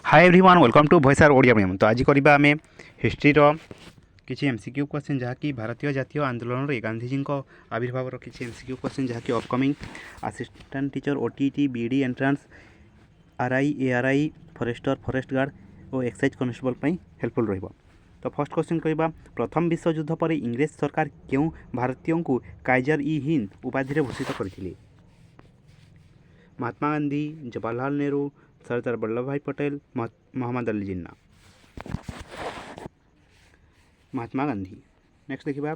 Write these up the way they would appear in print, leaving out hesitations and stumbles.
Hi everyone welcome to voice R Odia medium. तो आज करबा आमे हिस्ट्री किसी एमसीक्यू क्वेश्चन जहाँकि भारतीय जातीय आंदोलन में गांधीजी आविर्भाव किसी एमसीक्यू क्वेश्चन जहाँकि upcoming assistant teacher OTET BEd entrance RI ARI forester forest guard और एक्साइज कॉन्स्टेबल हेल्पफुल रहिबो। तो फर्स्ट क्वेश्चन कहबा प्रथम विश्व युद्ध पर इंग्रेज सरकार क्यों भारतीयों को काइजर ई हिंद उपाधि भूषित करथिले? महात्मा गांधी, जवाहरलाल नेहरू, सरदार वल्लभ भाई पटेल, मोहम्मद अली जिन्ना। महात्मा गांधी। नेक्स्ट देखा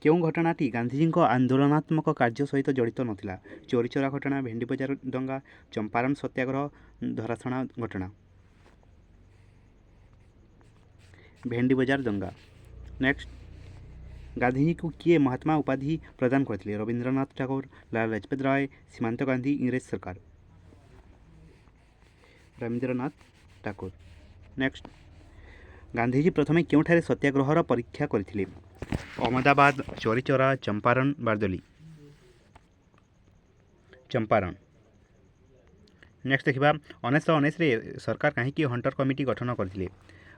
क्यों घटनाटी गांधीजी आंदोलनात्मक कार्य सहित जड़ित नथिला? चोरी चोरा घटना, भेंडी बजार दंगा, चंपारण सत्याग्रह, धराछड़ा घटना। भेंडी बजार दंगा। नेक्स्ट गांधीजी को किए महात्मा उपाधि प्रदान करथिले? रविंद्रनाथ ठाकुर, लाला लाजपत राय, सीमांत गांधी, इंग्रेज सरकार। रविंद्रनाथ ठाकुर। नेक्स्ट गांधीजी प्रथमे क्योंठारे सत्याग्रहर परीक्षा करथिले? अहमदाबाद, चोरी चोरा, चंपारण, बारदोली। चंपारण। नेक्स्ट देखा 1919 सरकार कहीं हंटर कमिटी गठन करथिले?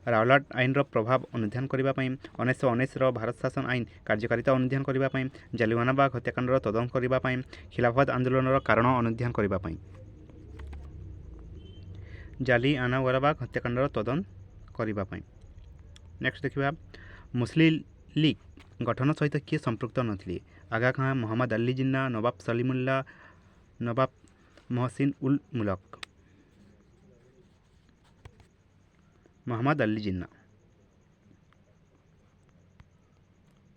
रावलाट आईन प्रभाव अनुध्यान करने, 1919 भारत शासन आईन कार्यकारिता अनुध्यान करने, जालियानवाला बाग हत्याकांडर तदंत करने, खिलाफत आंदोलन कारण अनुध्यान करने। जालियानवाला बाग हत्याकांडर तदंत करने। नेक्स्ट देखा मुस्लिम लीग गठन सहित किए संपृक्त नथिले? आगा खां, मोहम्मद अली जिन्ना, नवाब सलीमुल्लाह, नवाब मोहसिन उल मुल्क। मोहम्मद अली जिन्ना।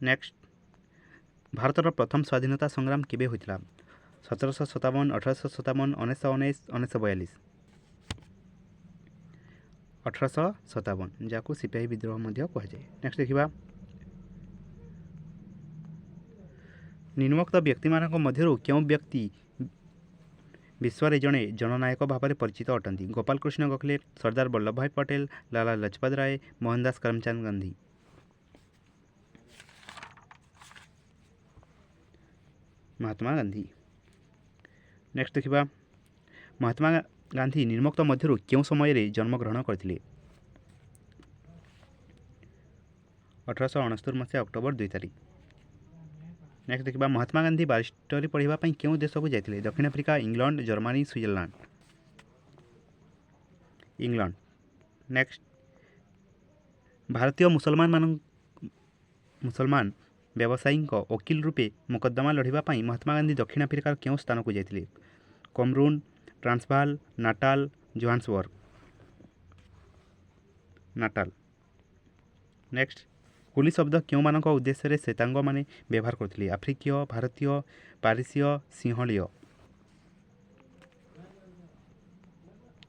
नेक्स्ट भारतर प्रथम स्वाधीनता संग्राम केबे होइतिला? 1757, 1857, 1919, 1942। 1857 जहाँ सिपाही विद्रोह कहुए। नेक्स्ट देखा निम्नोक्त व्यक्ति मानक मध्यरु क्यों व्यक्ति विश्व में जड़े जननायक भाव में परिचित अटंती? गोपाल कृष्ण गोखले, सरदार वल्लभ भाई पटेल, लाला लाजपत राय, मोहनदास करमचंद गांधी। महात्मा गांधी। नेक्स्ट देखा महात्मा गांधी निम्नोक्त मध्यरु क्यों समय जन्मग्रहण करथिले? 1869 मसीहा अक्टोबर 2 तारीख। नेक्स्ट देखा महात्मा गांधी बारिस्टरी पढ़ाई क्यों देश को जाते? दक्षिण Africa, England, Germany, Switzerland. England. Next भारतीय मुसलमान व्यवसायी वकील रूपे मुकदमा लड़ाई महात्मा गांधी दक्षिण आफ्रिकार क्यों स्थान को जाते? Cameroon, Transvaal, Natal, Johannesburg. Natal. Next coolie शब्द क्यों मान उद्देश्य श्वेतांग माने व्यवहार करते? आफ्रिकीय, भारतीय, पारिसीय, सिंहलीय।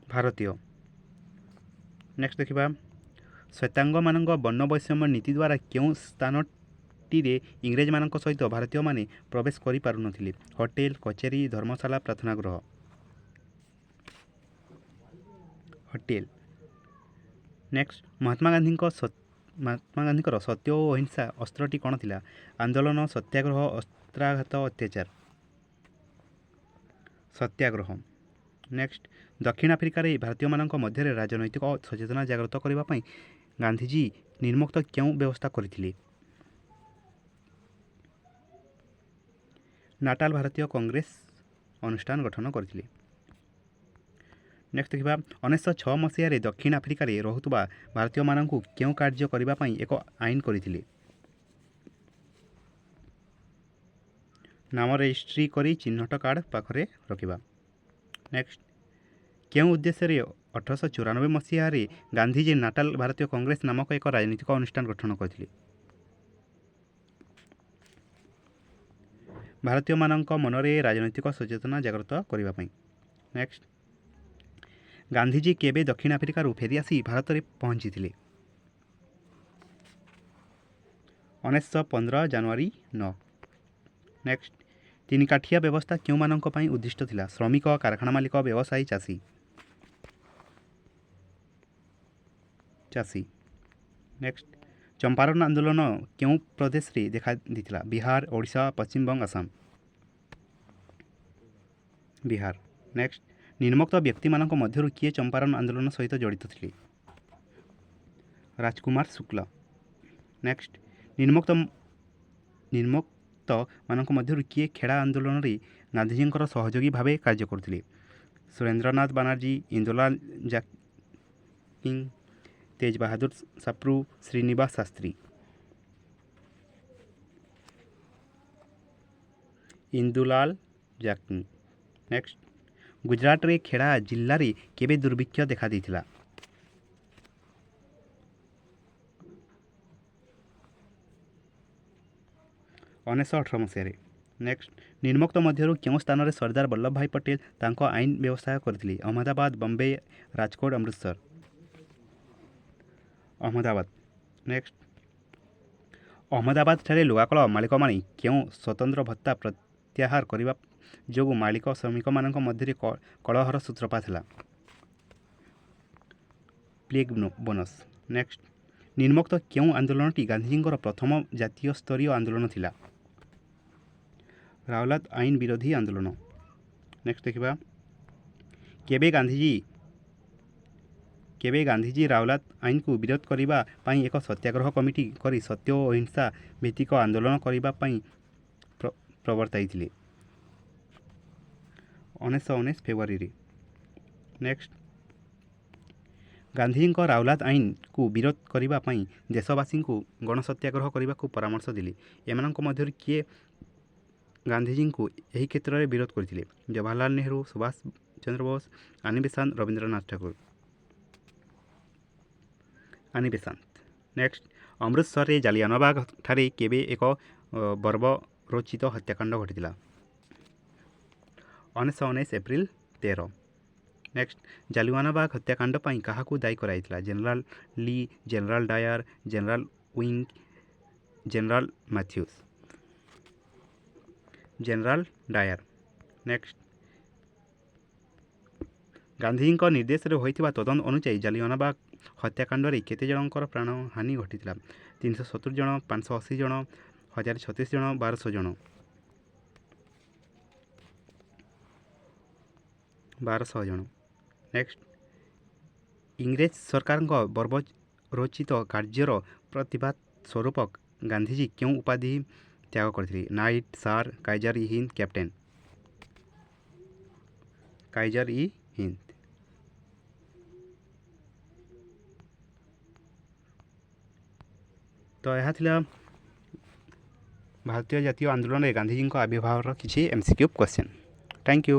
भारतीय। नेक्स्ट देखा श्वेतांग मान वर्ण वैषम्य नीति द्वारा क्यों स्थान इंग्रेज मान सहित भारतीय माने प्रवेश कर पारु नथिले? होटेल, कचेरी, धर्मशाला, प्रार्थनागृह। होटेल। नेक्स्ट महात्मा गांधी सत्य और अहिंसा अस्त्रटी कौन थिला? आंदोलन, सत्याग्रह, अस्त्राघात, अत्याचार। सत्याग्रह। नेक्स्ट दक्षिण आफ्रिकार भारतीय मान मध्य राजनैतिक सचेतना जागृत करने गांधीजी निम्नोक्त क्यों व्यवस्था करथिले? नाटाल भारतीय कांग्रेस अनुष्ठान गठन करथिले। नेक्स्ट देखा 1906 मसीह दक्षिण आफ्रिकार रहुतबा भारतीय मान क्यों कार्य करने एक आईन करथिले? नाम रजिस्ट्री करी चिन्हट कार्ड पाखरे रखिबा। नेक्स्ट क्यों उद्देश्य 1894 मसीह गांधीजी नाटाल भारतीय कांग्रेस नामक एक राजनीतिक अनुष्ठान गठन करथिले? भारतीय मानक मनरे राजनैतिक सचेतना जागृत करने। नेक्स्ट गांधीजी केबे दक्षिण आफ्रिकार फेरी आसी भारत में पहुंची थे? 1915 जनवरी 9। नेक्स्ट तीन काठिया व्यवस्था क्यों मानक पई उद्दिष्ट थिला? श्रमिक, कारखाना मालिक, व्यवसायी, चाषी। चाषी। नेक्स्ट चंपारण आंदोलन क्यों प्रदेश रे देखा दिथिला? बिहार, ओडिशा, पश्चिम बंग, आसाम। बिहार। नेक्स्ट ନିମ୍ନୋକ୍ତ ବ୍ୟକ୍ତିମାନଙ୍କ ମଧ୍ୟରୁ କିଏ ଚମ୍ପାରଣ ଆନ୍ଦୋଳନ ସହିତ ଜଡ଼ିତ ଥିଲେ? ରାଜକୁମାର ଶୁକ୍ଲ। ନେକ୍ସଟ, ନିମ୍ନୋକ୍ତମାନଙ୍କ ମଧ୍ୟରୁ କିଏ ଖେଡ଼ା ଆନ୍ଦୋଳନରେ ଗାନ୍ଧିଜୀଙ୍କର ସହଯୋଗୀ ଭାବେ କାର୍ଯ୍ୟ କରୁଥିଲେ? ସୁରେନ୍ଦ୍ରନାଥ ବାନାର୍ଜୀ, ଇନ୍ଦୁଲାଲ ଜାକିଂ, ତେଜ ବାହାଦୁର ସାପ୍ରୁ, ଶ୍ରୀନିବାସ ଶାସ୍ତ୍ରୀ। ଇନ୍ଦୁଲାଲ ଜାକିଂ। ନେକ୍ସଟ, ଗୁଜରାଟରେ ଖେଡ଼ା ଜିଲ୍ଲାରେ କେବେ ଦୁର୍ଭିକ୍ଷ ଦେଖାଦେଇଥିଲା? 1918 ମସିହାରେ। ନେକ୍ସଟ, ନିମ୍ନୋକ୍ତ ମଧ୍ୟରୁ କେଉଁ ସ୍ଥାନରେ ସର୍ଦ୍ଦାର ବଲ୍ଲଭ ଭାଇ ପଟେଲ ତାଙ୍କ ଆଇନ ବ୍ୟବସାୟ କରିଥିଲେ? ଅହମ୍ମଦାବାଦ, ବମ୍ବେ, ରାଜକୋଟ, ଅମୃତସର। ଅହମ୍ମଦାବାଦ। ନେକ୍ସଟ, ଅହମ୍ମଦାବାଦଠାରେ ଲୁଗାକଳ ମାଲିକମାନେ କେଉଁ ସ୍ୱତନ୍ତ୍ର ଭତ୍ତା ପ୍ରତ୍ୟାହାର କରିବା ଯୋଗୁଁ ମାଲିକ ଶ୍ରମିକମାନଙ୍କ ମଧ୍ୟରେ କଳହର ସୂତ୍ରପାତ ହେଲା? Plague bonus. ନେକ୍ସଟ, ନିମ୍ନୋକ୍ତ କେଉଁ ଆନ୍ଦୋଳନଟି ଗାନ୍ଧିଜୀଙ୍କର ପ୍ରଥମ ଜାତୀୟ ସ୍ତରୀୟ ଆନ୍ଦୋଳନ ଥିଲା? ରାଓଲାତ ଆଇନ ବିରୋଧୀ ଆନ୍ଦୋଳନ। ନେକ୍ସଟ ଦେଖିବା, କେବେ ଗାନ୍ଧିଜୀ ରାଓଲାତ ଆଇନକୁ ବିରୋଧ କରିବା ପାଇଁ ଏକ ସତ୍ୟାଗ୍ରହ କମିଟି କରି ସତ୍ୟ ଓ ଅହିଂସା ଭିତ୍ତିକ ଆନ୍ଦୋଳନ କରିବା ପାଇଁ ପ୍ରବର୍ତ୍ତାଇଥିଲେ? 1919 ଫେବୃଆରୀରେ। ନେକ୍ସଟ, ଗାନ୍ଧିଜୀଙ୍କ ରାଓଲାତ ଆଇନକୁ ବିରୋଧ କରିବା ପାଇଁ ଦେଶବାସୀଙ୍କୁ ଗଣସତ୍ୟାଗ୍ରହ କରିବାକୁ ପରାମର୍ଶ ଦେଲେ? ଏମାନଙ୍କ ମଧ୍ୟରୁ କିଏ ଗାନ୍ଧିଜୀଙ୍କୁ ଏହି କ୍ଷେତ୍ରରେ ବିରୋଧ କରିଥିଲେ? ଜବାହରଲାଲ ନେହେରୁ, ସୁଭାଷ ଚନ୍ଦ୍ର ବୋଷ, ଆନି ବେସାନ୍ତ, ରବୀନ୍ଦ୍ରନାଥ ଠାକୁର। ଆନି ବେସାନ୍ତ। ନେକ୍ସଟ, ଅମୃତସରରେ ଜାଲିଆନାବାଗ ଠାରେ କେବେ ଏକ ବର୍ବରୋଚିତ ହତ୍ୟାକାଣ୍ଡ ଘଟିଥିଲା? 1919 ଏପ୍ରିଲ 13। ନେକ୍ସଟ, ଜାଲିଆନାବାଗ ହତ୍ୟାକାଣ୍ଡ ପାଇଁ କାହାକୁ ଦାୟୀ କରାଯାଇଥିଲା? General Lee, general Dyer, general Wing, general Mathews. General Dyer. Next, ଗାନ୍ଧିଜୀଙ୍କ ନିର୍ଦ୍ଦେଶରେ ହୋଇଥିବା ତଦନ୍ତ ଅନୁଯାୟୀ ଜାଲିଆନାବାଗ ହତ୍ୟାକାଣ୍ଡରେ କେତେ ଜଣଙ୍କର ପ୍ରାଣହାନି ଘଟିଥିଲା? 370 ଜଣ, 580 ଜଣ, 1036 ଜଣ, 1200 ଜଣ। 1200 ଜଣ। ନେକ୍ସଟ, ଇଂରେଜ ସରକାରଙ୍କ ବର୍ବରୋଚିତ କାର୍ଯ୍ୟର ପ୍ରତିବାଦ ସ୍ୱରୂପ ଗାନ୍ଧିଜୀ କେଉଁ ଉପାଧି ତ୍ୟାଗ କରିଥିଲେ? ନାଇଟ୍, ସାର୍, କାଇଜର-ଇ-ହିନ୍ଦ, କ୍ୟାପ୍ଟେନ। କାଇଜର-ଇ-ହିନ୍ଦ। ତ ଏହା ଥିଲା ଭାରତୀୟ ଜାତୀୟ ଆନ୍ଦୋଳନରେ ଗାନ୍ଧିଜୀଙ୍କ ଆବିର୍ଭାବର କିଛି MCQ କ୍ୱେଶ୍ଚନ୍। Thank you.